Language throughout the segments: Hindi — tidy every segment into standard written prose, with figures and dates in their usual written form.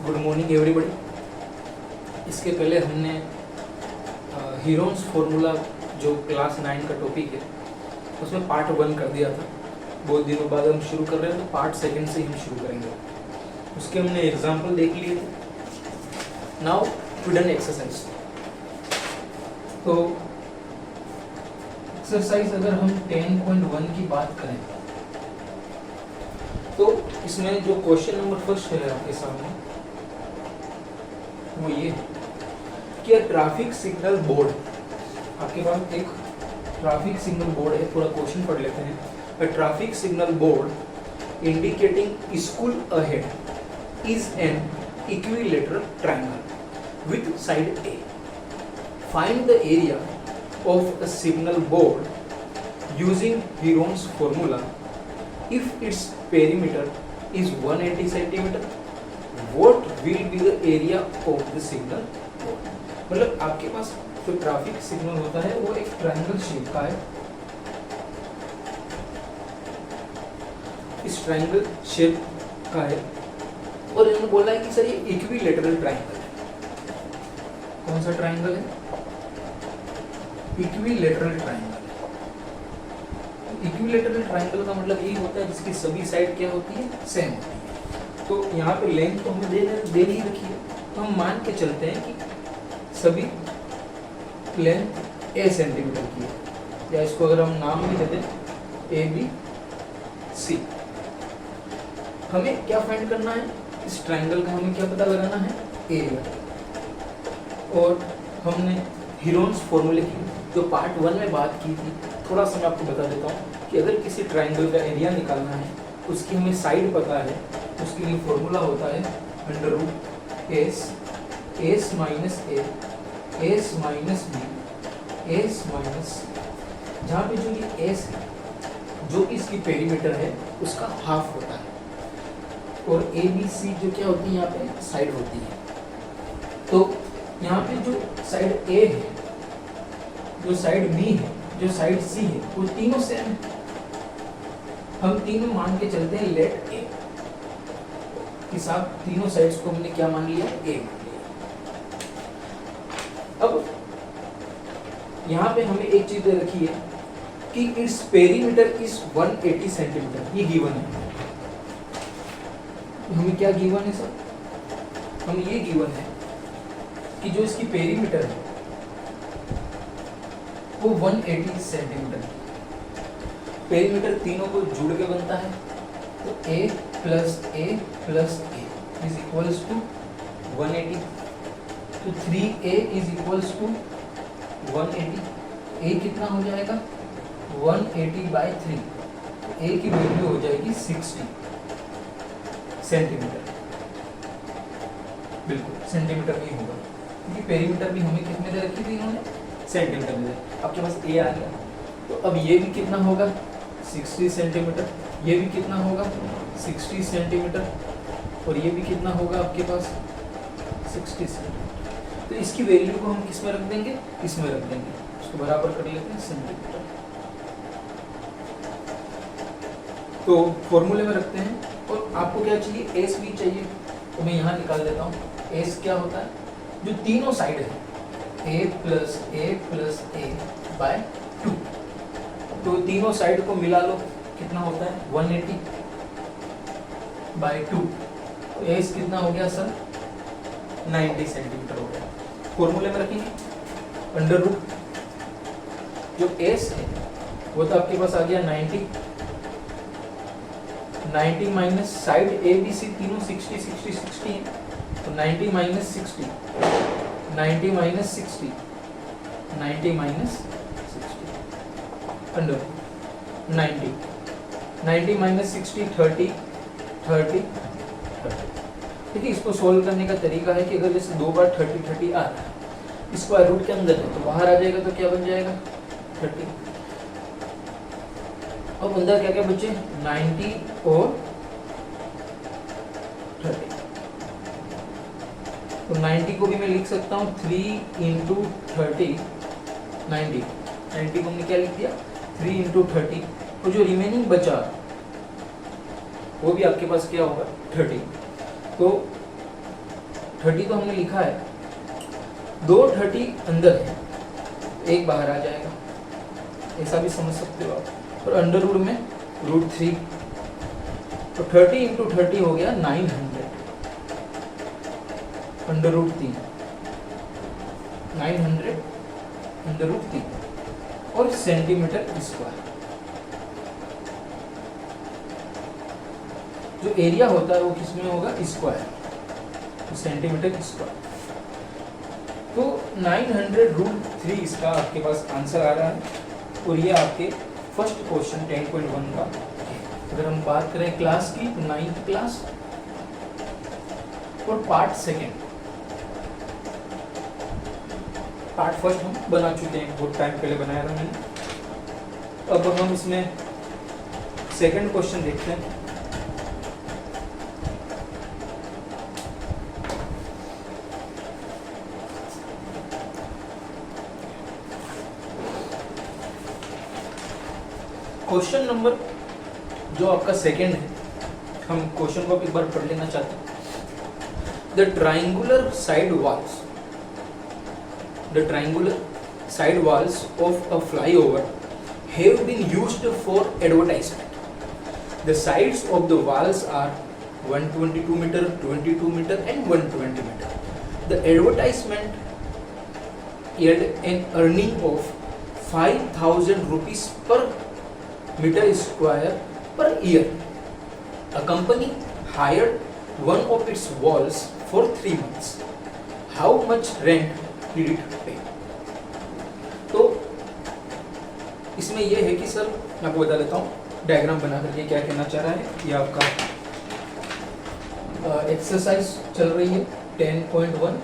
Good morning everybody. इसके पहले हमने हीरोन्स फॉर्मूला जो क्लास 9 का टॉपिक है उसमें पार्ट 1 कर दिया था। बहुत दिनों बाद हम शुरू कर रहे हैं तो पार्ट 2 से हम शुरू करेंगे। उसके हमने एग्जाम्पल देख लिए थे। Now we done exercise. तो एक्सरसाइज अगर हम 10.1 की बात करें तो इसमें जो क्वेश्चन नंबर फर्स्ट है आपके सामने वो ये है कि ट्रैफिक सिग्नल बोर्ड, आपके पास एक ट्रैफिक सिग्नल बोर्ड है। पूरा क्वेश्चन पढ़ लेते हैं। A traffic signal board indicating school ahead is an equilateral triangle with side A. Find the area of a signal board using Heron's formula if its perimeter is 180 centimeter. What will be the area of the signal board? मतलब आपके पास जो ट्रैफिक सिग्नल होता है वो एक ट्रायंगल शेप का है। इस ट्रायंगल शेप का है और इन्होंने बोला है कि सर ये इक्विलेटरल ट्रायंगल है। कौन सा ट्रायंगल है? Equilateral triangle. इक्विलेटरल ट्रायंगल का मतलब यही होता है जिसकी सभी साइड क्या होती है? सेम होती है। तो यहाँ पे लेंथ तो हमें दे ही रखी है, तो हम मान के चलते हैं कि सभी लेंथ A सेंटीमीटर की है, या इसको अगर हम नाम भी दे दें ABC। हमें क्या फाइंड करना है? इस ट्रायंगल का हमें क्या पता लगाना है? एरिया। और हमने हीरोन्स फॉर्मूले की जो पार्ट 1 में बात की थी, थोड़ा सा मैं आपको बता देता हूँ कि अगर किसी ट्रायंगल का एरिया निकालना है उसकी हमें साइड पता है, उसके लिए फॉर्मूला होता है √S minus A S minus B S minus, जहाँ पे जो ये S है जो कि इसकी पेरीमीटर है उसका हाफ होता है, और ABC जो क्या होती है यहाँ पे साइड होती है। तो यहाँ पे जो साइड A है, जो साइड B है, जो साइड C है, वो तीनों सेम है। हम तीनों मान के चलते हैं लेट A कि साहब तीनों साइड्स को हमने क्या मान लिया? A मान लिया। अब यहाँ पे हमें एक चीज दे रखी है कि इट्स पेरीमीटर इज 180 सेंटीमीटर, ये गिवन है। हमें क्या गिवन है सर? हमें ये गिवन है कि जो इसकी पेरीमीटर है वो 180 सेंटीमीटर। पेरीमीटर तीनों को जुड़ के बनता है, तो A plus A plus A is equals to 180। तो 3A is equals to 180। A कितना हो जाएगा? 180 बाई 3। A की वैल्यू हो जाएगी 60 सेंटीमीटर। बिल्कुल सेंटीमीटर में होगा क्योंकि पेरीमीटर भी हमें कितने दे रखी थी इन्होंने? सेंटीमीटर में। आपके पास A आ गया, तो अब ये भी कितना होगा? 60 सेंटीमीटर। ये भी कितना होगा? 60 सेंटीमीटर। और ये भी कितना होगा आपके पास? 60 सेंटीमीटर। तो इसकी वैल्यू को हम किस में रख देंगे? इसमें रख देंगे। उसको बराबर कर लेते हैं सेंटीमीटर। तो फॉर्मूले में रखते हैं। और आपको क्या चाहिए? एस भी चाहिए, तो मैं यहाँ निकाल देता हूँ। एस क्या होता है? जो तीनों साइड है A प्लस A बाय 2, तो तीनों साइड को मिला लो, कितना होता है? 180 बाय 2। तो एस कितना हो गया सर? 90 सेंटीमीटर हो गया। फॉर्मूले में रखेंगे अंडर रूट, जो एस है वो तो आपके पास आ गया 90 minus side A B C तीनों 60 60 60 है, तो 90 minus 60 90 minus 60 90 minus 60 under 90 minus 60 30 30 30। देखिए इसको सोल्व करने का तरीका है कि अगर जैसे 2 बार 30 30 आ रहा है, स्क्वायर रूट के अंदर है तो बाहर आ जाएगा, तो क्या बन जाएगा? 30। अब अंदर क्या क्या बचे? 90 और 30। तो 90 को भी मैं लिख सकता हूँ 3 इंटू 30 90 को हमने क्या लिख दिया? 3 इंटू 30। और जो रिमेनिंग बचा वो भी आपके पास क्या होगा? 30। तो 30 तो हमने लिखा है, 2 30 अंदर है, एक बाहर आ जाएगा, ऐसा भी समझ सकते हो आप। और अंडर रूट में √3, तो 30 इंटू 30 हो गया 900 अंडर रूट 3, 900 अंडर रूट 3 और सेंटीमीटर स्क्वायर। जो एरिया होता है वो किसमें होगा, स्क्वायर, तो सेंटीमीटर स्क्वायर। तो 900√3 इसका आपके पास आंसर आ रहा है। और ये आपके फर्स्ट क्वेश्चन 10.1 का। अगर हम बात करें क्लास की, तो 9th क्लास और पार्ट सेकेंड। पार्ट फर्स्ट हम बना चुके हैं, बहुत टाइम पहले बनाया था मैंने। अब हम इसमें सेकंड क्वेश्चन देखते हैं। क्वेश्चन नंबर जो आपका सेकंड है, हम क्वेश्चन को एक बार पढ़ लेना चाहते हैं। The triangular side walls of a flyover have been used for advertisement. The sides of the walls are 122 meter, 22 meter and 120 meter. The advertisement yield an earning of 5,000 rupees per meter square per year. A company hired one of its walls for 3 months. How much rent did it pay? तो इसमें यह है कि सर, मैं आपको बता देता हूँ डायग्राम बना करके क्या कहना चाह रहा है। ये आपका एक्सरसाइज चल रही है 10.1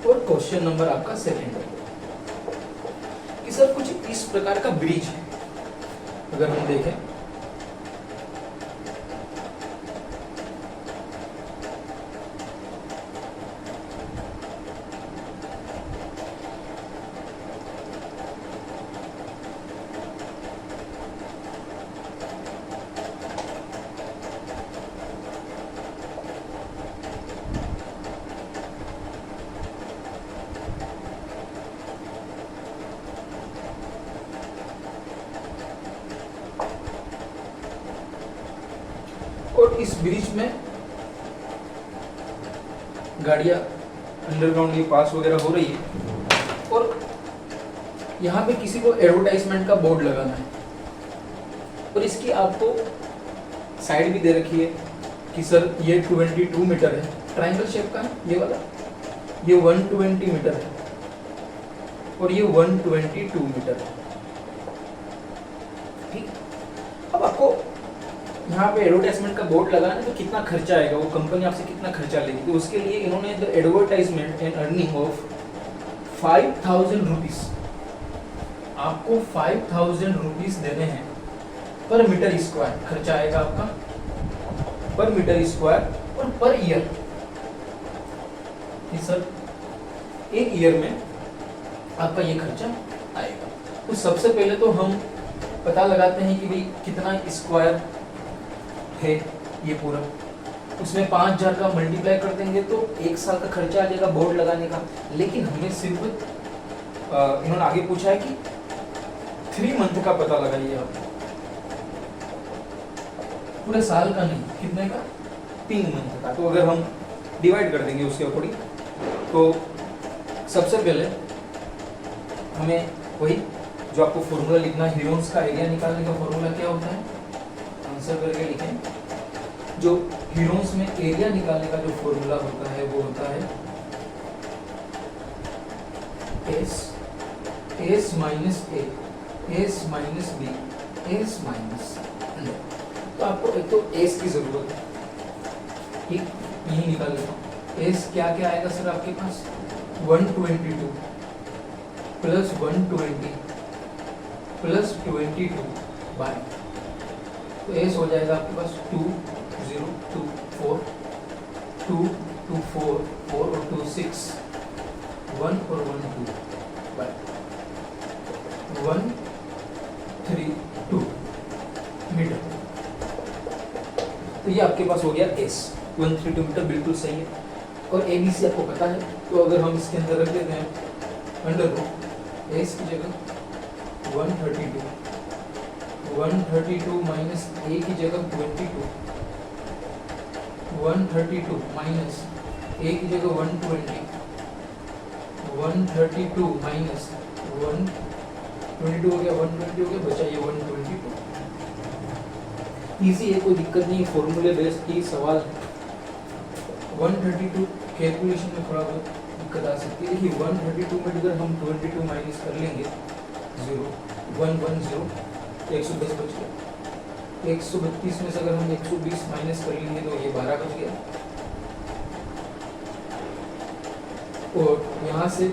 और क्वेश्चन नंबर आपका सेकंड है कि सर कुछ इस प्रकार का ब्रिज है। अगर हम देखें, और इस ब्रिज में गाड़ियां अंडरग्राउंड ये पास वगैरह हो रही है और यहाँ पे किसी को एडवर्टाइजमेंट का बोर्ड लगाना है। और इसकी आपको साइड भी दे रखी है कि सर ये 22 मीटर है, ट्रायंगल शेप का है ये वाला, ये 120 मीटर है और ये 122 मीटर है। ठीक, अब आपको यहाँ पे एडवर्टाइजमेंट का बोर्ड लगाना है तो कितना खर्चा आएगा, वो कंपनी आपसे कितना खर्चा लेगी। तो उसके लिए इन्होंने the advertisement and earning of 5,000 rupees, आपको 5,000 रुपीज देने हैं पर मीटर स्क्वायर। खर्चा आएगा आपका पर मीटर स्क्वायर और पर ईयर। सर एक ईयर में आपका ये खर्चा आएगा। तो सबसे पहले तो हम पता लगाते हैं कि भाई कितना स्क्वायर है ये पूरा, उसमें 5,000 का मल्टीप्लाई कर देंगे तो 1 साल का खर्चा आ जाएगा बोर्ड लगाने का। लेकिन हमें सिर्फ इन्होंने आगे पूछा है कि 3 मंथ का पता लगाइए आप, पूरे साल का नहीं, कितने का, 3 मंथ का। तो अगर हम डिवाइड कर देंगे उसके अकॉर्डिंग, तो सबसे पहले हमें वही जो आपको फॉर्मूला लिखना है, हीरोन्स का एरिया निकालने का फॉर्मूला क्या होता है, आंसर करके लिखें। जो हीरोन्स में एरिया निकालने का जो फॉर्मूला होता है वो होता है S minus A, S minus B, S minus. तो आपको एक तो एस की जरूरत है, ठीक, यही निकाल लेता हूँ। एस क्या क्या आएगा सर आपके पास, 122 प्लस 120 प्लस 22 बाय, तो एस हो जाएगा आपके पास 2024, 224 4 और 26 1 और 1 2 बाय 132 मीटर। तो ये आपके पास हो गया एस, 132 मीटर बिल्कुल सही है। और ABC आपको पता है, तो अगर हम इसके अंदर रख देते हैं अंडर रूट एस की जगह 132 माइनस ए की जगह 22, 132 माइनस ए की जगह 120, 132 माइनस 122 हो गया, 120 हो गया, बचा ये 122। इजी है, कोई दिक्कत नहीं, फॉर्मूले बेस्ड की सवाल। 132 कैलकुलेशन में थोड़ा बहुत दिक्कत आ सकती है। देखिए 132 में अगर हम 22 माइनस कर लेंगे 0 110 110 बच गया। 132 में से अगर हम 120 माइनस कर लेंगे तो ये 12 बच गया, और यहाँ से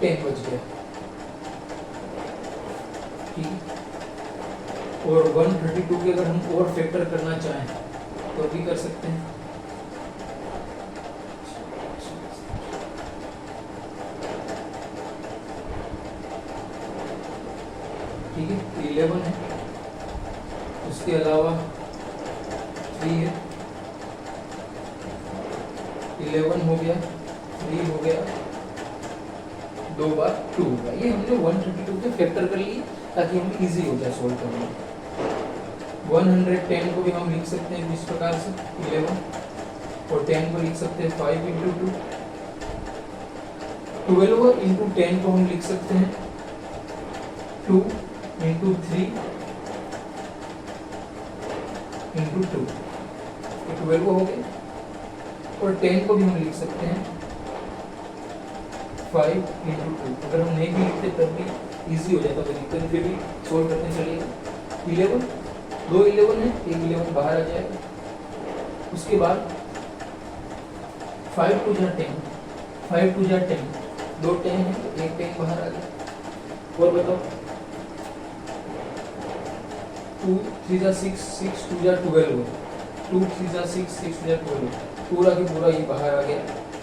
10 बच गया, ठीक है। और 132 के अगर हम और फैक्टर करना चाहें तो भी कर सकते हैं। ठीक है, 11 है, उसके अलावा 3 है, 11 हो गया, 3 हो गया, 2 बार 2 होगा। ये हमने 132 के फैक्टर कर लिए ताकि हमें इजी हो जाए सोल्व करना। 110 को भी हम लिख सकते हैं इस प्रकार से 11, और 10 को लिख सकते हैं 5 इंटू 2, 12 इंटू 10 को हम लिख सकते हैं 2 इंटू 3 इंटू 2, 12 हो गए। और 10 को भी हम लिख सकते हैं 5 इंटू 2। अगर हम नहीं भी लिखते तब भी इजी हो जाता, तो दिक्कत फिर भी सोल्व करते चलिएगा। 11, 2 11 है, 1 11 बाहर आ जाएगा। उसके बाद 5 टू जा 10, 5 टू जा 10, 2 10 है, 1 10 बाहर आ गया। और बताओ 2 3 जा 6, 6 2 जा 12, 2 3 जा 6, 6 2 जा 12, पूरा की पूरा ये बाहर आ गया।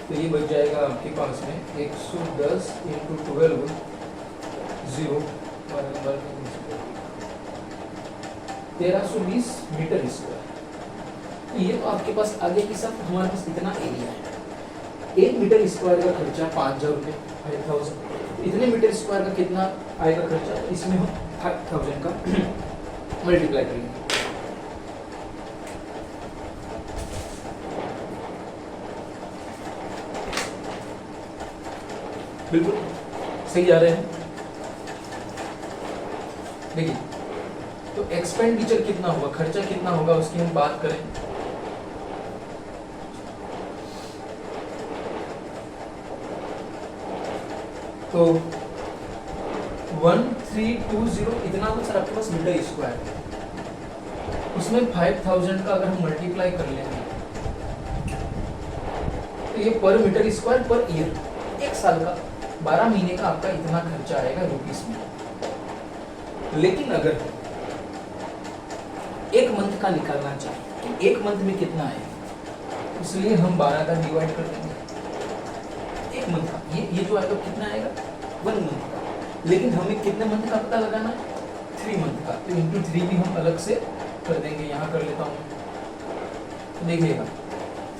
तो ये बच जाएगा आपके पास में 110 इंटू 12 0 1320 मीटर स्क्वायर। ये तो आपके पास आगे की सब हमारे पास इतना एरिया है। 1 मीटर स्क्वायर का खर्चा 5000 रुपये, 5000। इतने मीटर स्क्वायर का कितना आएगा खर्चा, इसमें हम 5000 का मल्टीप्लाई करेंगे। बिल्कुल सही जा रहे हैं। देखिए तो एक्सपेंडिचर कितना होगा, खर्चा कितना होगा, उसकी हम बात करें। तो 1320 इतना तो सर आपके पास मीटर स्क्वायर है। उसमें 5000 का अगर हम मल्टीप्लाई कर लेंगे तो ये पर मीटर स्क्वायर पर ईयर, 1 साल का 12 महीने का आपका इतना खर्चा आएगा रुपीस में। लेकिन अगर 1 मंथ का निकालना चाहें कि 1 मंथ में कितना है, इसलिए हम 12 का डिवाइड कर देंगे 1 मंथ का। ये जो आएगा कितना आएगा 1 मंथ का। लेकिन हमें कितने मंथ का पता लगाना है, 3 मंथ का। तो इंटू 3 भी हम अलग से कर देंगे, यहाँ कर लेता हूँ। देखिएगा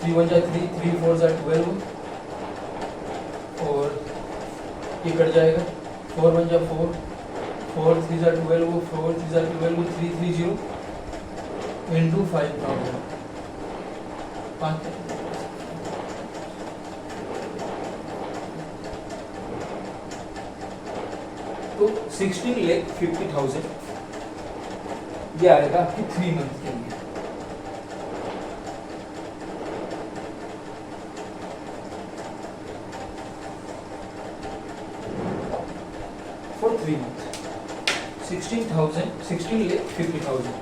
3 1 जा 3, 3 4 जा 12, और ये कट जाएगा 4 1 जा 4, 4 3 जा 12, 4 3 जा 12, 330 इंटू 5000 5। तो 16,50,000 ये आएगा आपकी 3 मंथ के लिए। For 3 month 16,50,000।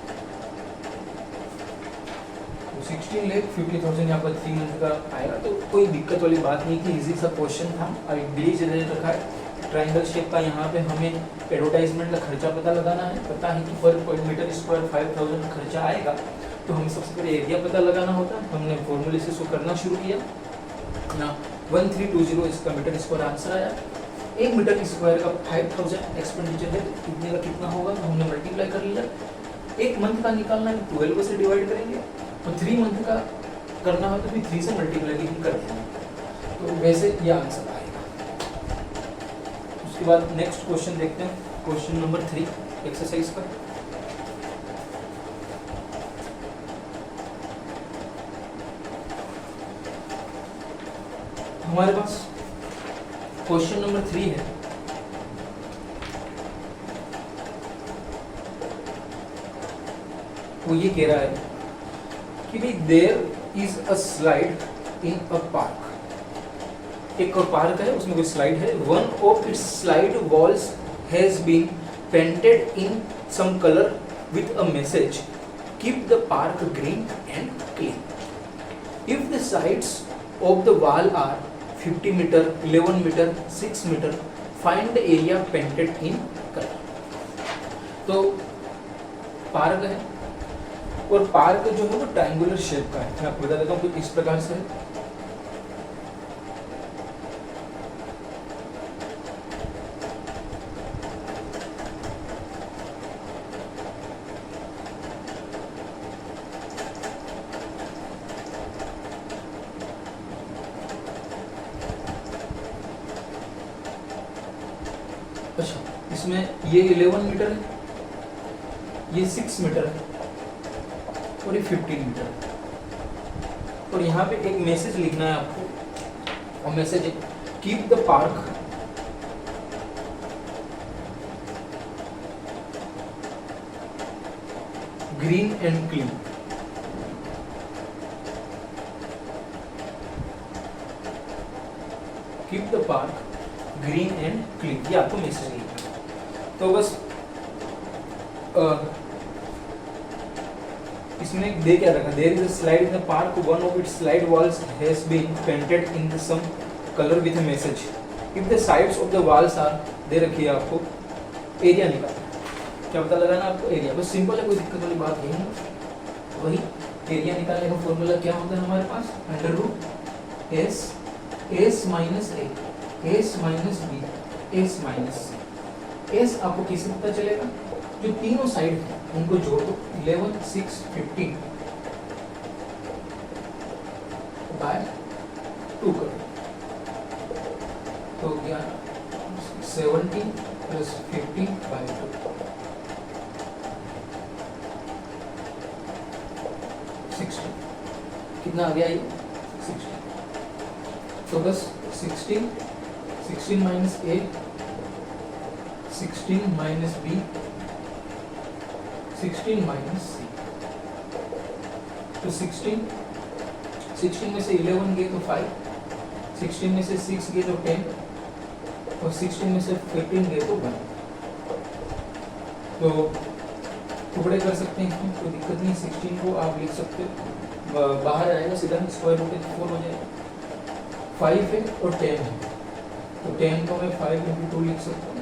16,50,000 यहाँ पर 3 मंथ का आएगा। तो कोई दिक्कत वाली बात नहीं कि इजी सा क्वेश्चन था। अभी ब्लीच दे रखा है ट्रायंगल शेप का, यहाँ पे हमें एडवर्टाइजमेंट का खर्चा पता लगाना है। पता है कि पर मीटर स्क्वायर 5000 का खर्चा आएगा, तो हमें सबसे पहले एरिया पता लगाना होता है। हमने फॉर्मूले से इसको करना शुरू किया ना, 1320 इसका मीटर स्क्वायर आंसर आया। 1 मीटर स्क्वायर का 5000 एक्सपेंडिचर है, कितने का कितना होगा तो हमने मल्टीप्लाई कर लिया। 1 मंथ का निकालना है 12 से डिवाइड करेंगे, और 3 मंथ का करना हो तो फिर 3 से मल्टीप्लाई हम करते हैं। तो वैसे ये आंसर आएगा। उसके बाद नेक्स्ट क्वेश्चन देखते हैं, क्वेश्चन नंबर 3 एक्सरसाइज का। हमारे पास क्वेश्चन नंबर 3 है, वो ये कह रहा है कि भाई there is a slide in a park. एक और पार्क है, उसमें कोई स्लाइड है। One of its slide walls has been painted in some colour with a message keep the park green and clean. If the sides of the wall are 50 metre, 11 metre, 6 metre, find the area painted in colour. तो पार्क है और पार्क जो है वो ट्रायंगुलर शेप का है। मैं आपको बता देता हूँ कुछ इस प्रकार से है। अच्छा, इसमें ये 11 मीटर है, ये 6 मीटर है और ये 15 मीटर है। और यहाँ पे एक मैसेज लिखना है आपको, और मैसेज है keep the park green and clean. Keep the park green and clean, ये आपको मैसेज लिखना है। तो बस इसमें दे क्या रखा, there is a slide in the park, one of its slide walls has been painted in some colour with a message. If the sides of the walls are, दे रखी है आपको, एरिया निकालना। क्या पता लगाना आपको, एरिया। बस सिंपल है, कोई दिक्कत वाली बात नहीं है। वही एरिया निकालने का फॉर्मूला क्या होता है हमारे पास, under root S minus A, S minus B, S minus C. S आपको किससे पता चलेगा, जो तीनों साइड है उनको जोड़ दो, 11, 6, 15 बाय 2 करो तो क्या 17 प्लस 15 बाय 2, 16। कितना आ गया ये, 16। तो बस 16 माइनस ए, 16 माइनस बी, 16 माइनस सी। तो 16 में से 11 गए तो 5, 16 में से 6 गए तो 10, और 16 में से 15 गए तो 1। तो टुकड़े कर सकते हैं, कोई दिक्कत नहीं। 16 को आप लिख सकते हो, बाहर आएगा सीधा स्क्वायर रूट 4 हो जाएगा। 5 है और 10 है, तो 10 को मैं 5 × 2 लिख सकता हूँ।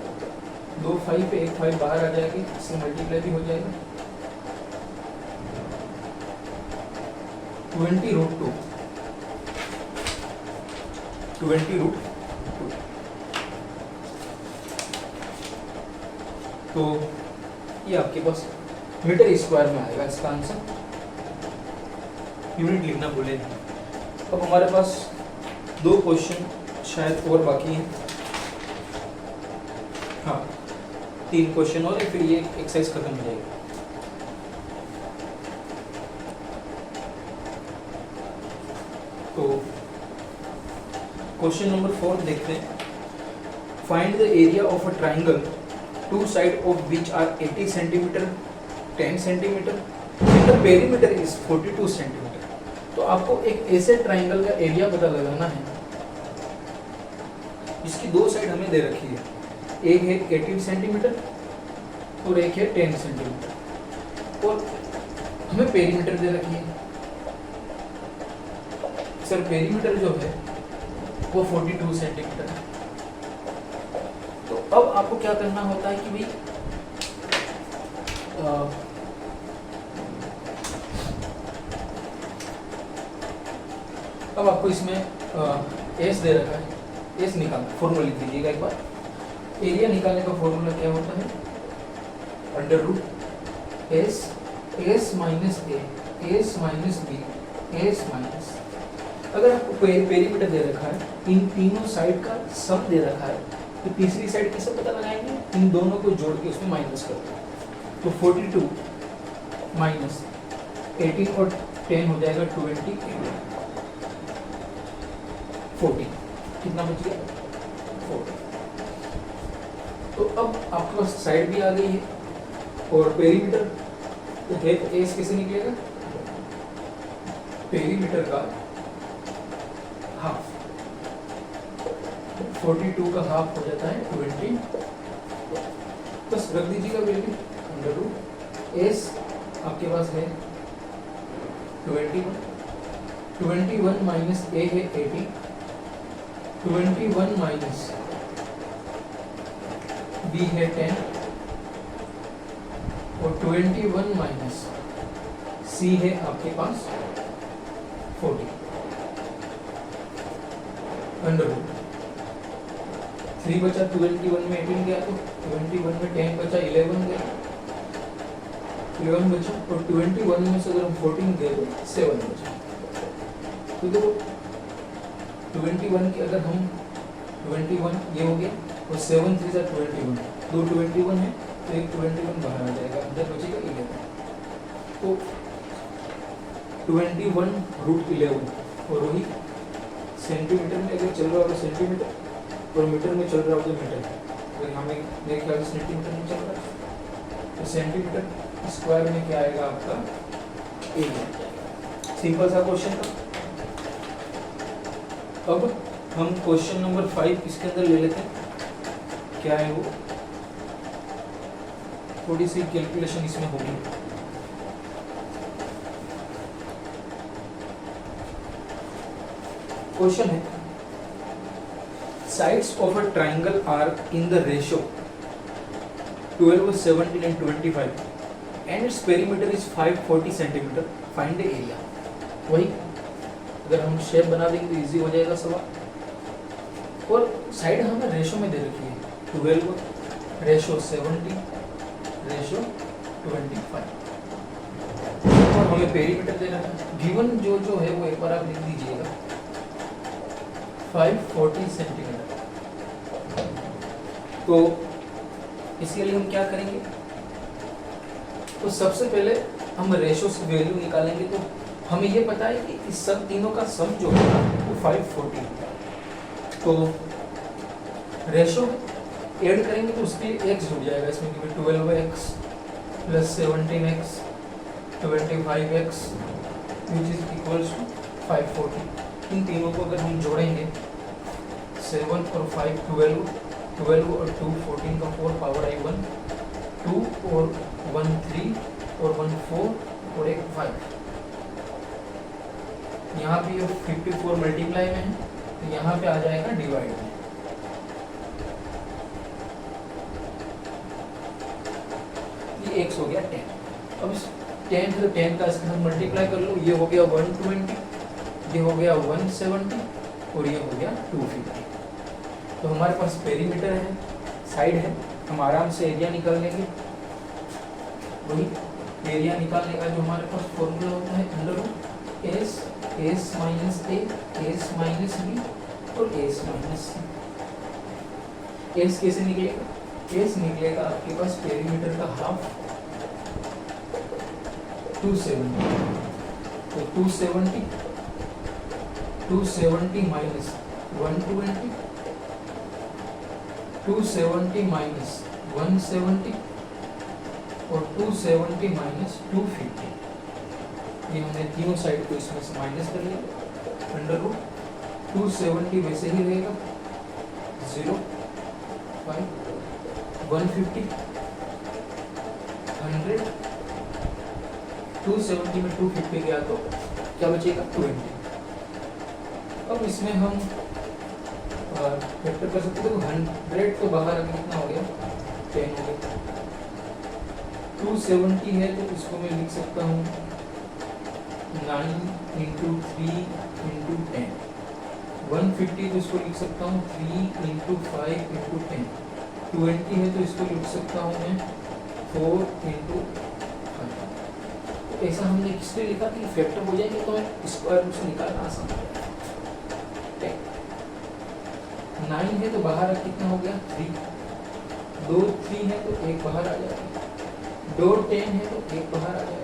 2 5 पे 1 5 बाहर आ जाएगी, इससे मल्टीप्लाई भी हो जाएगा। 20√2, 20√2। तो ये आपके पास मीटर स्क्वायर में आएगा इसका आंसर। यूनिट लिखना भूले नहीं। अब हमारे पास 2 क्वेश्चन शायद और बाकी हैं। हाँ, 3 क्वेश्चन और, फिर ये एक्सरसाइज खत्म हो जाएगी। तो क्वेश्चन नंबर 4 देखते हैं। Find the area of a triangle, 2 side of which are 80 centimetre, 10 centimetre, and the perimeter is 42 centimetre. तो आपको एक ऐसे ट्राइंगल का एरिया पता लगाना है जिसकी 2 साइड हमें दे रखी है, एक है 18 सेंटीमीटर और एक है 10 सेंटीमीटर, और हमें पेरीमीटर दे रखी है। सर पेरीमीटर जो है वो 42 सेंटीमीटर है। तो अब आपको क्या करना होता है कि भाई अब आपको इसमें एस दे रखा है, एस निकालना, फॉर्मूला लिख दीजिएगा एक बार। एरिया निकालने का फॉर्मूला क्या होता है, under root S minus A, S minus B, S minus. अगर आपको पेरीमीटर दे रखा है, इन तीनों साइड का सम दे रखा है, तो तीसरी साइड कैसे पता लगाएंगे? इन दोनों को जोड़ के उसमें माइनस कर दो। तो 42 माइनस 18 और 10 हो जाएगा 28, 40, कितना बच गया? 40। तो अब आपके पास साइड भी आ गई है और पेरीमीटर तो है, एस कैसे निकलेगा? पेरीमीटर का हाफ, 42 का हाफ हो जाता है 20, बस रख दीजिएगा वैल्यू अंडर रूट एस आपके पास है 21 माइनस ए है 80, 21 माइनस बी है 10 और 21 माइनस सी है आपके पास 40 अंडर रूट 3 बचा, 21 में 18 गया तो 21 में 10 बचा, 11 गया, 11 बचा और 21 में से अगर हम 14 दे तो 7 बचा। तो देखो 21 की अगर हम 21 ये हो गया और 7 3 जा 21, दो 21 है तो एक 21 बाहर आ जाएगा, अंदर बचेगा 11। तो 21 रूट 11 और वही सेंटीमीटर में अगर चल रहा हो तो सेंटीमीटर और मीटर में चल रहा हो तो मीटर। अगर हमें मेरे ख्याल से सेंटीमीटर में चल रहा है तो सेंटीमीटर स्क्वायर में क्या आएगा आपका? एरिया। सिंपल सा क्वेश्चन था। अब हम क्वेश्चन नंबर 5 इसके अंदर ले लेते हैं। क्या है वो? थोड़ी सी कैलकुलेशन इसमें होगी। क्वेश्चन है sides of a triangle are in the ratio 12, 17 and 25 and its perimeter is 540 centimeter. Find the area. वही अगर हम शेप बना देंगे तो इजी हो जाएगा सवाल। और साइड हमें रेशो में दे रखी है 12 रेशो 70 रेशो 25 और हमें पेरीमीटर दे रखा है। गिवन जो है वो एक बार आप लिख दीजिएगा 540 सेंटीमीटर। तो इसके लिए हम क्या करेंगे? तो सबसे पहले हम रेशो से वैल्यू निकालेंगे। तो हमें ये पता है कि इस सब तीनों का सम जो है वो 540। तो रेशो ऐड करेंगे तो उसके x जुड़ जाएगा इसमें कि 12x plus 17x 25x which is equals to 540। इन तीनों को अगर हम जोड़ेंगे 7 और 5 12 और 2 14 का 4 पावर आई 1 2 और 1 3 और 1 4 और 1 5। यहाँ पे ये 54 मल्टीप्लाई में है तो यहाँ पे आ जाएगा डिवाइड में। ये x हो गया 10। अब इस 10 से 10 का इसके साथ मल्टीप्लाई कर लो। ये हो गया 120, ये हो गया 170 और ये हो गया 250। तो हमारे पास पेरीमीटर है, साइड है, हम आराम से एरिया निकाल लेंगे। वही एरिया निकालने का जो हमारे पास फॉर्मूला होता है under root S minus A S minus B और एस माइनस सी। एस कैसे निकलेगा? एस निकलेगा आपके पास पेरीमीटर का हाफ 270। तो 270 माइनस 120 270 माइनस 170 और 270 माइनस 250। ये हमने तीनों साइड को इसमें से माइनस कर लिया। अंडर रूट 270 वैसे ही रहेगा 0 5 150 100 270 में 250 गया तो क्या बचेगा 20। अब इसमें हम वेक्टर कर सकते हो। 100 तो बाहर अभी कितना हो गया 10 हो गया। 270 है तो इसको मैं लिख सकता हूँ 9 इंटू 3 इंटू 10। 150 तो इसको लिख सकता हूँ 3 इंटू 5 इंटू 10। 20 है तो इसको लिख सकता हूँ मैं 4 इंटू 5। तो ऐसा हमने किस लिए लिखा कि फैक्टर हो जाएंगे तो स्क्वायर रूट से निकालना आसान है। 9 है तो बाहर कितना हो गया 3, 2 3 है तो 1 बाहर आ जाएगा, 2 10 है तो 1 बाहर आ जाएगा।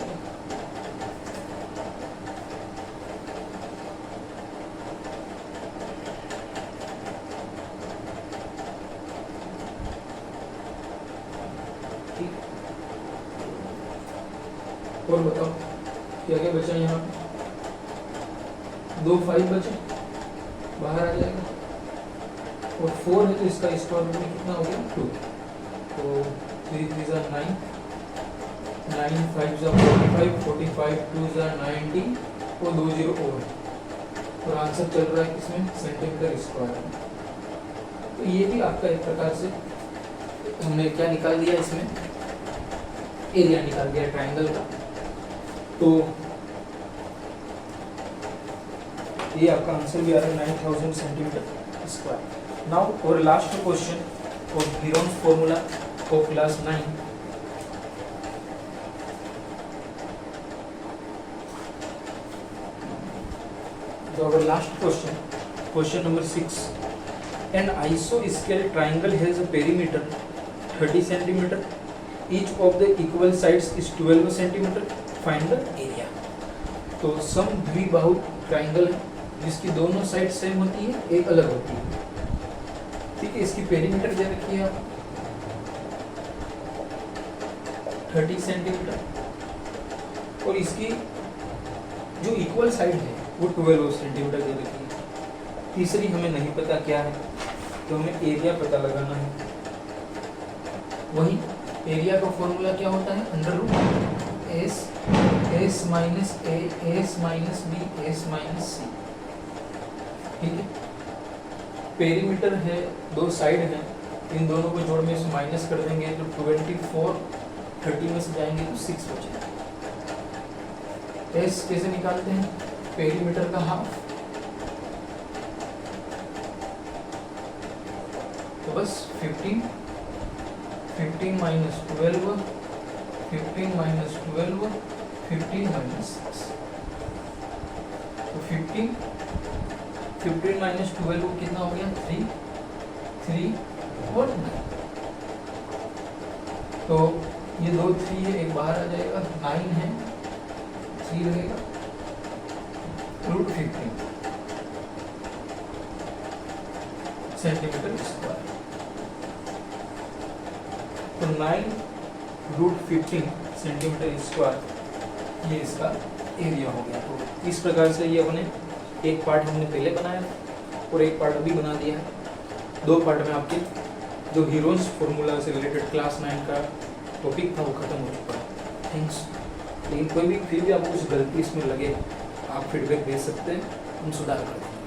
ठीक, और बताओ क्या क्या बचा यहाँ पे, 2 5 बचे बाहर आ जाएगा, और 4 है तो इसका स्क्वायर रूट में कितना हो गया 2, तो 3 3 9, 9 5 45, 45 2 90, और 2 0 और आंसर चल रहा है किसमें सेंटीमीटर स्क्वायर में। तो ये भी आपका एक प्रकार से हमने क्या निकाल दिया, इसमें एरिया निकाल दिया ट्रायंगल का। तो ये आपका आंसर भी आ रहा है 9000 सेंटीमीटर स्क्वायर। नाउ और last question of Heron's formula of class 9। So our last question number 6. An isosceles triangle has a perimeter 30 centimeter. Each of the equal sides is 12 centimeter. Find the area. तो सम द्विबाहु ट्राइंगल है जिसकी दोनों साइड सेम होती है, एक अलग होती है। ठीक है, इसकी पेरीमीटर दे रखी है आप 30 सेंटीमीटर, और इसकी जो इक्वल साइड है वो 12 सेंटीमीटर दे रखी है। तीसरी हमें नहीं पता क्या है, तो हमें एरिया पता लगाना है। वही एरिया का फॉर्मूला क्या होता है, under root S minus A S minus B S minus C. ठीक है, पेरीमीटर है, 2 साइड है, इन दोनों को जोड़ में इसे माइनस कर देंगे तो 24 30 में से जाएंगे तो 6 बचेगा। एस कैसे निकालते हैं, पेरीमीटर का हाफ, तो बस 15 माइनस 12, 15 माइनस 12, 15 माइनस 6, तो 15 माइनस 12 कितना हो गया 3 और 9, तो ये 2 3 है, एक बाहर आ जाएगा, 9 है, 3 रहेगा, रूट 15 सेंटीमीटर स्क्वायर। तो 9 रूट 15 सेंटीमीटर स्क्वायर ये इसका एरिया हो गया। तो इस प्रकार से ये अपने एक पार्ट हमने पहले बनाया और एक पार्ट अभी बना दिया है। 2 पार्ट में आपके जो हीरोन्स फॉर्मूला से रिलेटेड क्लास 9 का टॉपिक था वो खत्म हो चुका है। थैंक्स। लेकिन कोई भी फिर भी आपको कुछ गलती इसमें लगे आप फीडबैक दे सकते हैं, हम सुधार कर देंगे।